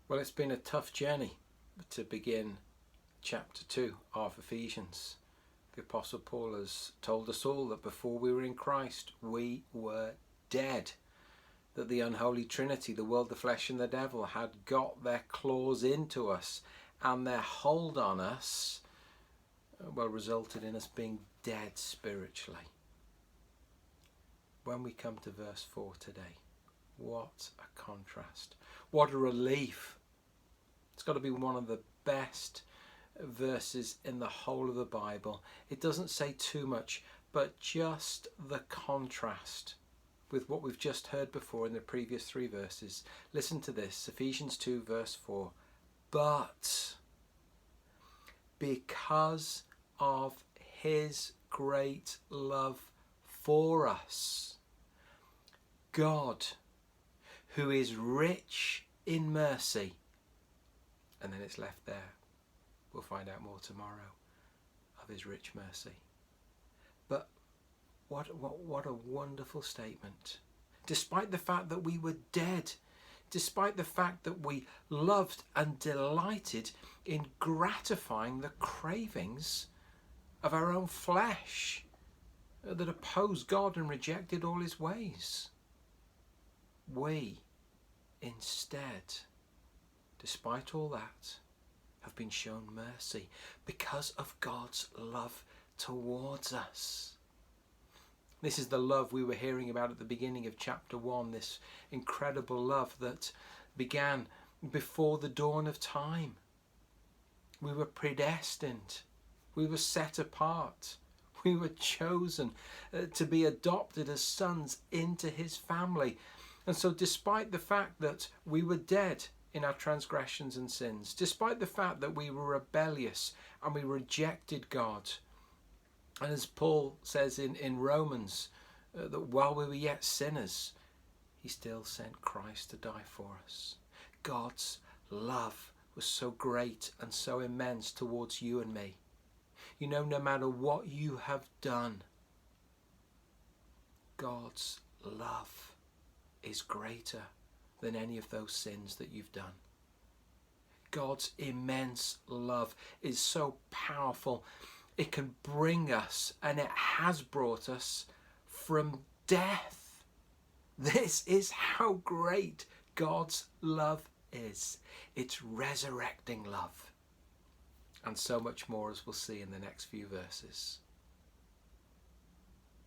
Well, it's been a tough journey to begin chapter 2 of Ephesians. The Apostle Paul has told us all that before we were in Christ, we were dead. That the unholy trinity, the world, the flesh and the devil, had got their claws into us, and their hold on us, resulted in us being dead spiritually. When we come to verse 4 today, what a contrast. What a relief. It's got to be one of the best verses in the whole of the Bible. It doesn't say too much, but just the contrast with what we've just heard before in the previous 3 verses. Listen to this, Ephesians 2 verse 4. But because of his great love for us, God, who is rich in mercy, and then it's left there. We'll find out more tomorrow of his rich mercy. But what a wonderful statement. Despite the fact that we were dead, despite the fact that we loved and delighted in gratifying the cravings of our own flesh that opposed God and rejected all his ways, we instead, despite all that, have been shown mercy because of God's love towards us. This is the love we were hearing about at the beginning of chapter 1, this incredible love that began before the dawn of time. We were predestined. We were set apart. We were chosen to be adopted as sons into his family. And so despite the fact that we were dead in our transgressions and sins, despite the fact that we were rebellious and we rejected God, and as Paul says in Romans, that while we were yet sinners, he still sent Christ to die for us. God's love was so great and so immense towards you and me. You know, no matter what you have done, God's love is greater than any of those sins that you've done. God's immense love is so powerful. It can bring us, and it has brought us, from death. This is how great God's love is. It's resurrecting love. And so much more, as we'll see in the next few verses.